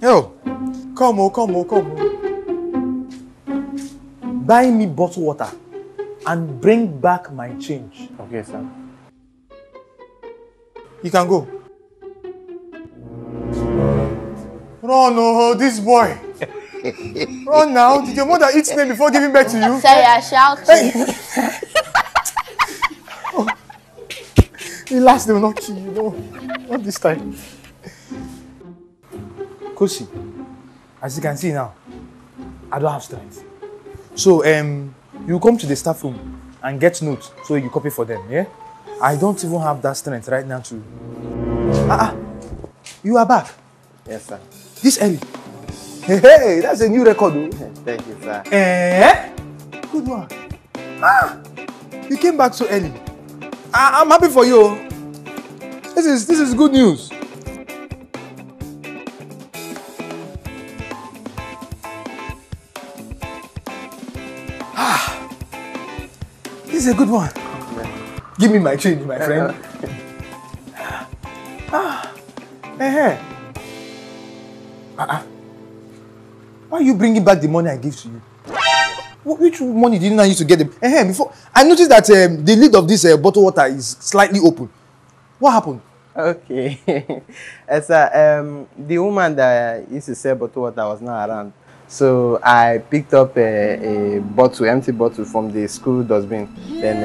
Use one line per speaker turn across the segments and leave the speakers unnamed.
Yo, come on. Buy me bottled water and bring back my change.
Okay, sir.
You can go. Run, oh, this boy. Run now. Did your mother eat me before giving birth to you?
Sorry, I shouted.
Hey. Oh. Relax, they will not kill you. No, not this time. Kosi, as you can see now, I don't have strength. So, you come to the staff room and get notes so you copy for them, yeah? I don't even have that strength right now to... You are back?
Yes, sir.
This early? Hey, that's a new record, though.
Thank you, sir.
Good one. You came back so early. I'm happy for you. This is good news. This is a good one. Give me my change, my friend. Why are you bringing back the money I gave to you? Which money didn't I use to get them? Before I noticed that the lid of this bottled water is slightly open. What happened?
Okay. Sir, the woman that used to sell bottled water was not around. So I picked up a bottle, empty bottle from the school dustbin. Then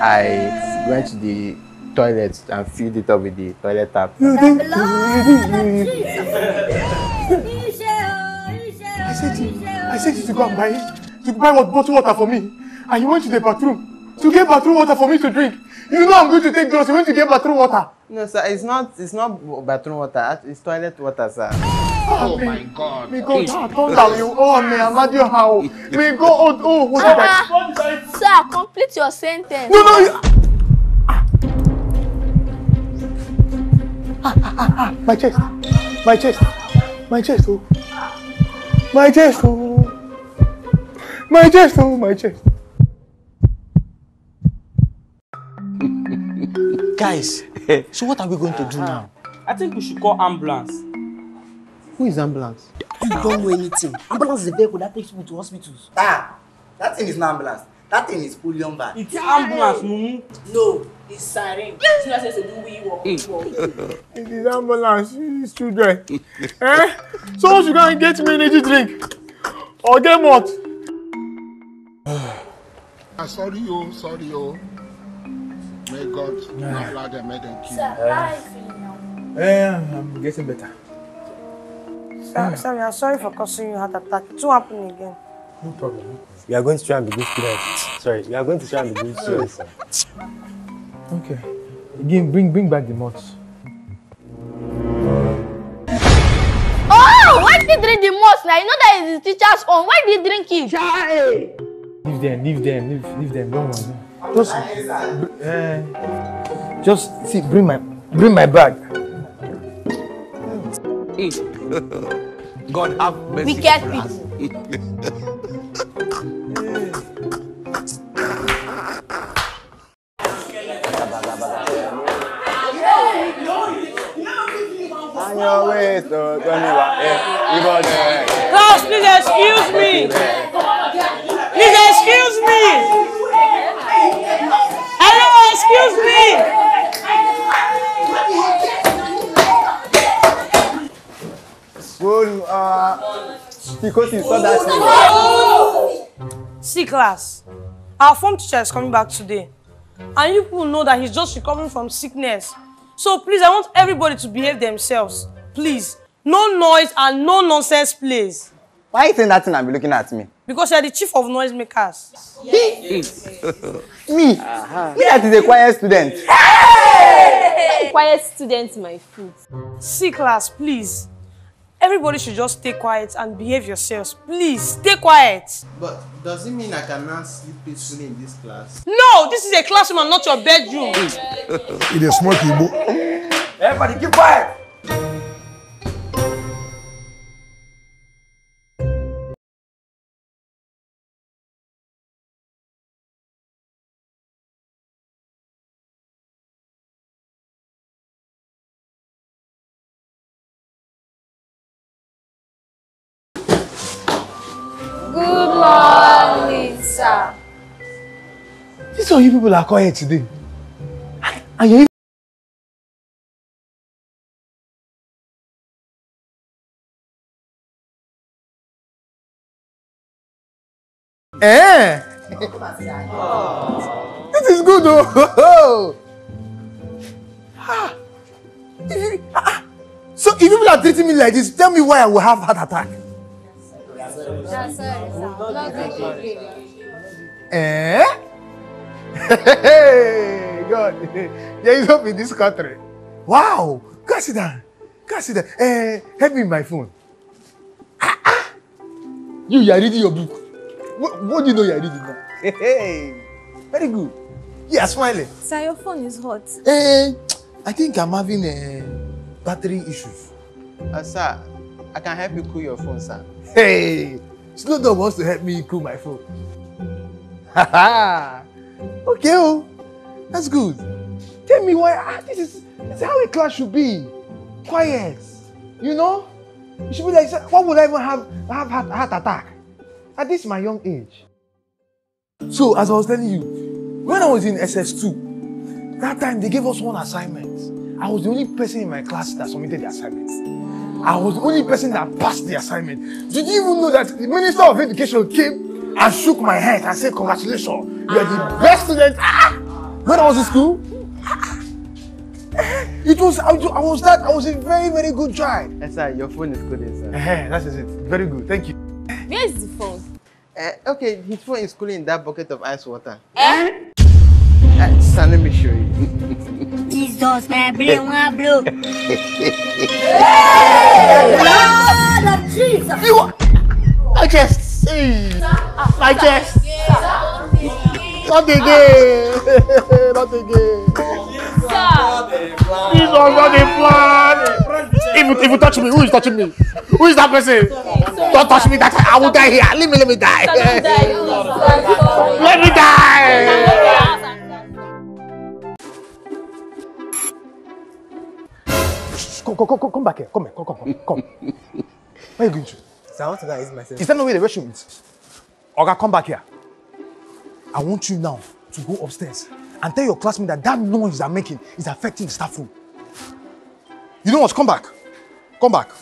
I went to the toilet and filled it up with the toilet tap.
I said you to go and buy what bottled water for me. And you went to the bathroom to get bathroom water for me to drink. You know I'm going to take drugs. You went to get bathroom water.
No, sir, it's not bathroom water. It's toilet water, sir.
Oh my God.
May God turn down you. Oh, may Amadio how? May God. Oh, what did I?
Sir, complete your sentence.
No. My chest. Oh. My chest.
Guys, so what are we going to do now?
I think we should call ambulance.
Who is ambulance?
You don't know anything. Ambulance is a vehicle that takes people to hospitals.
That thing is not ambulance. That thing is Pulion van.
It's ambulance, Mumu.
No, it's siren. It's not supposed to do we walk.
It is ambulance, these children. Someone should go and get me energy drink. Or get what?
Sorry, yo. May God not allow them, may them kill you.
Sir, how are you feeling now?
I'm getting better.
Sorry, I'm sorry for causing you heart attack. It won't happen again.
No problem.
We are going to try and be good students. Sorry, we are going to try and be good students, sir.
Okay. Again, bring back the mods.
Oh, why did you drink the most? Now you know that is the teacher's own. Why did you drink it?
Leave them. Don't worry. Just see. Bring my bag.
God have mercy.
Wicked people.
Class, please excuse me. Hello, excuse me.
Because you saw that thing.
See, class, our form teacher is coming back today. And you people know that he's just recovering from sickness. So please, I want everybody to behave themselves. Please, no noise and no nonsense, please.
Why are you saying that thing and be looking at me?
Because you're the chief of noisemakers.
Me? Me that is a quiet student.
Hey! Quiet students, my foot.
See, class, please. Everybody should just stay quiet and behave yourselves. Please, stay quiet.
But does it mean I cannot sleep peacefully in this class?
No, this is a classroom and not your bedroom.
It is smoky,
Everybody keep quiet.
These are you people are quiet today. And you eh? This is good though. So if people are treating me like this, tell me why I will have heart attack. Eh? Hey, God, there is hope in this country. Wow, go sit down. Go sit down. Help me with my phone. You are reading your book. What do you know you are reading now? Hey, very good. You are smiling.
Sir, your phone is hot.
I think I'm having battery issues.
Sir, I can help you cool your phone, sir.
Hey, Slow Dog wants to help me cool my phone. Okay, oh, that's good. Tell me why this is how a class should be. Quiet. You know? You should be like, why would I even have heart attack at this my young age? So, as I was telling you, when I was in SS2, that time they gave us one assignment. I was the only person in my class that submitted the assignment. I was the only person that passed the assignment. Did you even know that the Minister of Education came and shook my hand and said, congratulations, you are the best student. When I was in school, I was a very, very good child.
Yes, sir, your phone is good, sir.
That's it. Very good. Thank you.
Where is the phone?
Okay, his phone is cooling in that bucket of ice water. Sir, let me show you.
Jesus, man, bro. Lord of Jesus.
I just see. I just. Not again. Not again. This was not a plan. If you touch me, who is touching me? Who is that person? Don't touch me. That I will die here. Let me die. Let me die. Come back here. Come. Where are you going to?
Sir, I want to go and use myself.
Is that not where the restroom is? Oga, come back here. I want you now to go upstairs and tell your classmate that noise they're making is affecting the staff room. You know what? Come back. Come back.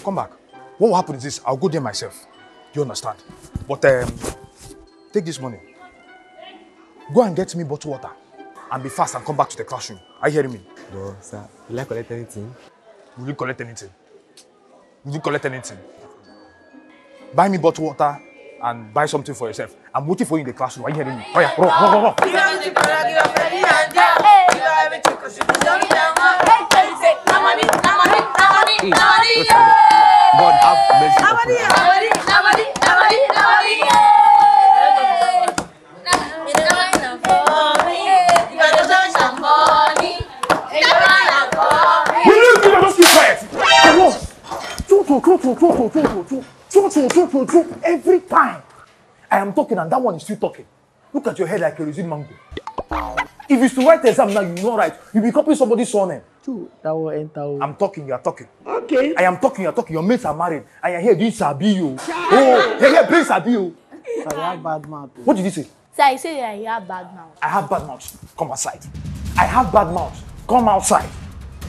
What will happen is this. I'll go there myself. You understand? But take this money. Go and get me bottled water and be fast and come back to the classroom. Are you hearing me?
No, sir. Will I collect anything?
Will you collect anything? Buy me bottled water and buy something for yourself. I'm waiting for you in the classroom. Are you hearing me? Oh yeah, run.
God have mercy upon us.
Will you just keep quiet? Every time I am talking and that one is still talking. Look at your head like a raisin mango. If it's to write the exam now, you know right. You'll be copying somebody's surname.
That will enter.
I'm talking, you're talking.
Okay.
I am talking, you're talking. Your mates are married. And you're here doing Sabiyo. Oh, you're here playing Sabiyo.
Sir, you have bad mouth.
What did you say?
Sir, I say that you have bad mouth.
I have bad mouth. Come outside. I have bad mouth. Come outside.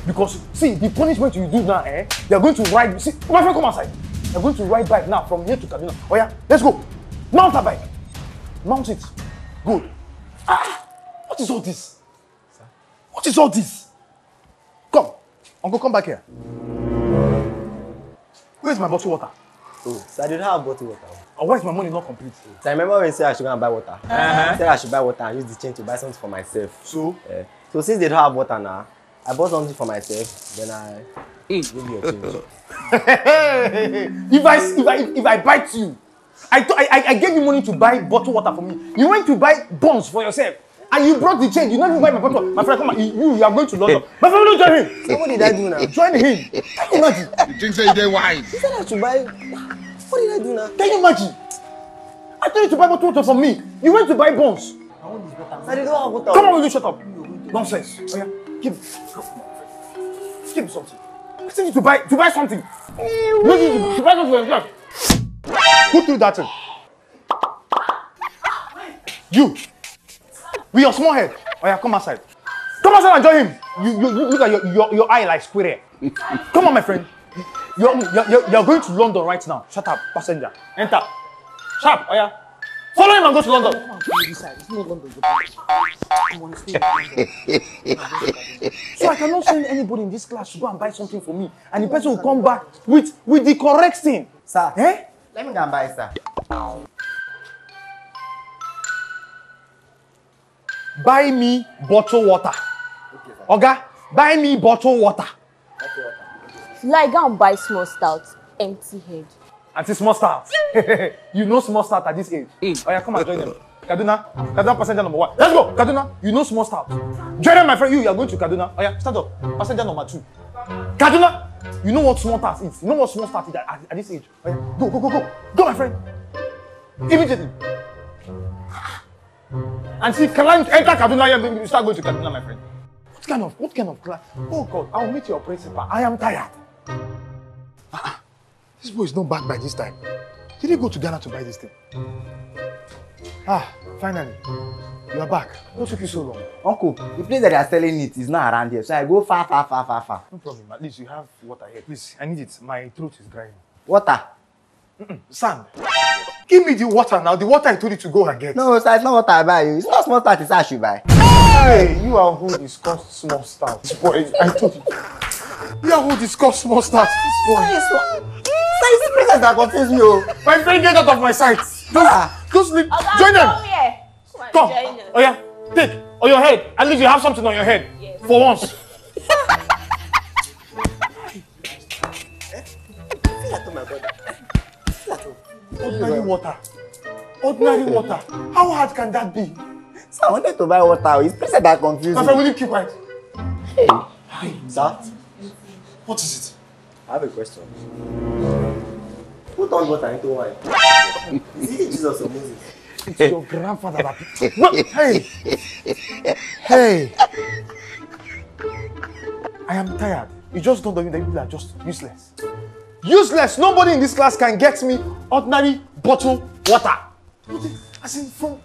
Because, see, the punishment you do now, they're going to ride. See, my friend, come outside. They're going to ride bike now from here to Kaduna. Oh, yeah? Let's go. Mount a bike. Mount it. Good. What is all this? Sir? What is all this? Come. Uncle, come back here. Where's my bottled water?
Oh, sir, I didn't have bottled water.
Or why is my money not complete?
So I remember when you said I should go and buy water. I said I should buy water and use the change to buy something for myself.
So?
So since they don't have water now, I bought something for myself, then I give you a change.
If I bite you, I gave you money to buy bottled water for me. You went to buy buns for yourself. And you brought the change. You not even buy my bottle. My friend, come on. You are going to London. My friend, don't join him.
So what did I do now?
Join him. Can you imagine?
You think say they wise?
He said I should buy. What did I do now?
Can you imagine? I told you to buy bottled water for me. You went to buy buns.
I didn't have water.
Come on, will you shut up? Nonsense. Oh, yeah. Give me something. I told you to buy something. No, to buy something for yourself. Go through that thing. You. With your small head. Oh yeah, come outside. Come outside and join him. You look at your eye like square. Come on, my friend. You're going to London right now. Shut up, passenger. Enter. Sharp. Oh yeah. Follow him and go to London. So I cannot send anybody in this class to go and buy something for me, and the person will come back with the correct thing.
Sir,
eh?
Let me go and buy, sir.
Buy me bottled water.
Okay, sir.
Oga, buy me bottled water.
Like, go and buy small stout, empty head.
Aunty small start. You know small start at this age. Oh yeah, come and join them. Kaduna passenger number 1. Let's go, Kaduna. You know small start. Join them, my friend. You are going to Kaduna. Oh yeah, stand up. Passenger number 2. Kaduna. You know what small start is. You know what small start is at this age. Oh yeah, go, go, my friend. Immediately. And see, can I enter Kaduna? You start going to Kaduna, my friend. What kind of class? Oh God, I'll meet your principal. I am tired. This boy is not back by this time. Did he go to Ghana to buy this thing? Finally. You are back. What took you so long?
Uncle, the place that they are selling it is not around here, so I go far.
No problem. At least you have water here. Please, I need it. My throat is drying.
Water?
Sand. Give me the water now. The water I told you to go and get.
No, sir, it's not what I buy you. It's not small start, it's I should buy.
Hey, you are who discuss small start. This boy, I told you. You are who discuss small start. This boy.
Sir, it's the princess that confused me.
My friend, get out of my sight. Just leave. Join them. Come. Oh yeah, take on your head. At least you have something on your head. Yes. For once. Ordinary water. How hard can that be?
So I wanted to buy water. It's princess that confused me.
My friend, will you keep quiet?
Hey. Sir?
What is it?
I have a question. Who turned water into wine? Is it Jesus or Moses?
It's your grandfather that... Hey! I am tired. You just don't know that people are just useless. Useless! Nobody in this class can get me ordinary bottled water. As in from...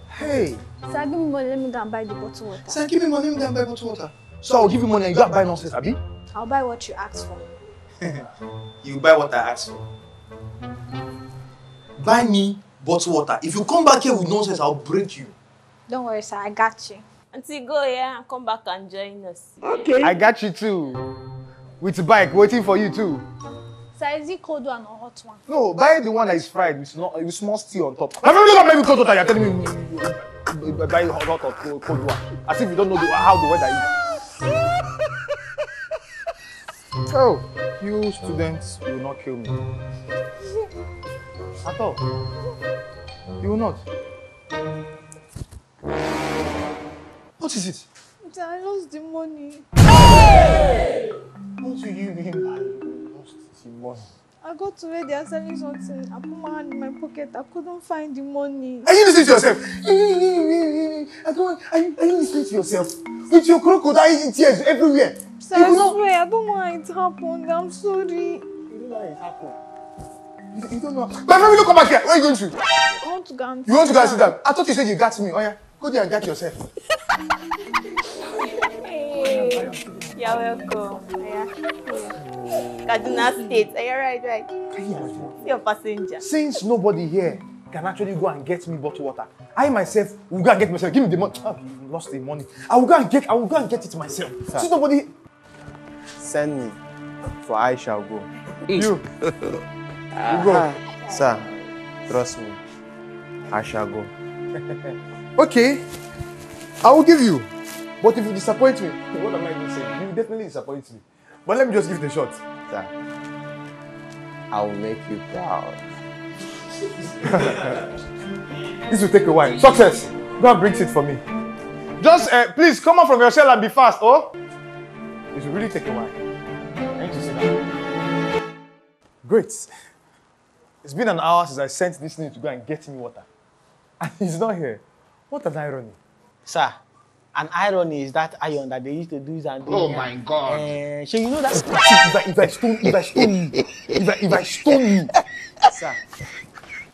Hey!
Sir, give me money, let me go and buy the bottled water.
Sir, give me money, let me go and buy bottled water. So I'll give you money and you go and buy nonsense, Abi?
I'll buy what you asked for.
You buy what I asked for. Buy me bottled water. If you come back here with nonsense, I'll break you.
Don't worry, sir, I got you.
Auntie, go here and come back and join us.
Okay. I got you too. With the bike, waiting for you too.
Sir, is it cold one or hot one?
No, buy the one that is fried with small steel on top. Have you looked at maybe cold water? You're telling me buy hot or cold one. As if you don't know how the weather is. Oh, you students will not kill me. At all. You will not. What is it?
I lost the money.
Hey! What do you mean by you lost the money?
I got to where they are selling something. I put my hand in my pocket. I couldn't find the money.
Are you listening to yourself? Are you listening to yourself? With your crocodile tears everywhere.
Sir, I swear, I don't know how it happened. I'm sorry.
You don't know how it happened. You don't know. My friend, will you come back here? Where are you going to?
I want to go and
You want to go and sit down? I thought you said you got me. Oh yeah, go there and get yourself.
Hey, you're welcome. Kaduna State. Are you right? See your passenger.
Since nobody here can actually go and get me bottled water, I myself will go and get myself. Give me the money. Oh, you lost the money. I will go and get it myself.
Sir.
Since nobody.
Send me, for I shall go.
You. You go.
Sir, trust me. I shall go.
Okay. I will give you. But if you disappoint me, what am I even saying? You will definitely disappoint me. But let me just give it a shot.
Sir, I will make you proud.
This will take a while. Success. Go and bring it for me. Just please come out from your shell and be fast, oh? It will really take a while. I need to sit down. Great. It's been an hour since I sent this thing to go and get me water. And he's not here. What an irony.
Sir, an irony is that iron that they used to do and do.
Oh my God.
So you know that.
If I stone you.
Sir,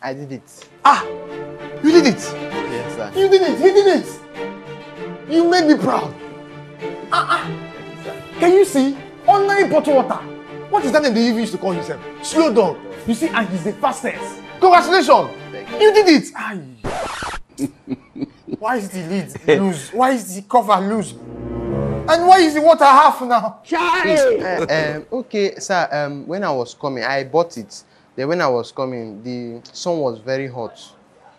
I did it.
Ah! You did it!
Yes, sir.
You did it! He did it! You made me proud. Can you see? Ordinary bottle water. What is that name they even used to call himself? Slow dog. You see, and he's the fastest. Congratulations. You did it. Aye. Why is the lid loose? Why is the cover loose? And why is the water half now?
Okay, sir, when I was coming, I bought it. Then when I was coming, the sun was very hot.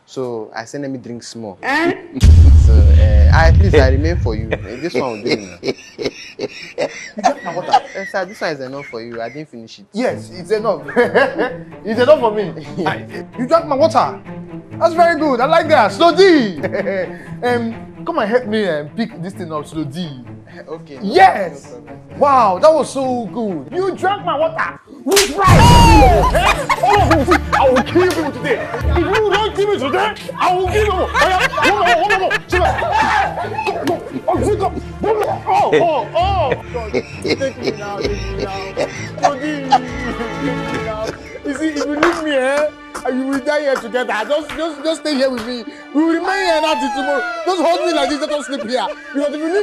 So I said, let me drink small. So at least I remain for you. This one will do now.
You drank my water?
Sir, this one is enough for you. I didn't finish it.
Yes, it's enough. It's enough for me. You drank my water. That's very good. I like that. Slow D. Come and help me pick this thing up, Slow D.
Okay.
Yes. No, wow, that was so good. You drank my water. With pride. All of you, I will kill you today. If you don't kill me today, I will kill you. One more. Oh. God, take me now. You see, if you leave me here, and you will die here together. Just stay here with me. We will remain here until tomorrow. Just hold me like this. Let us sleep here. Because if you leave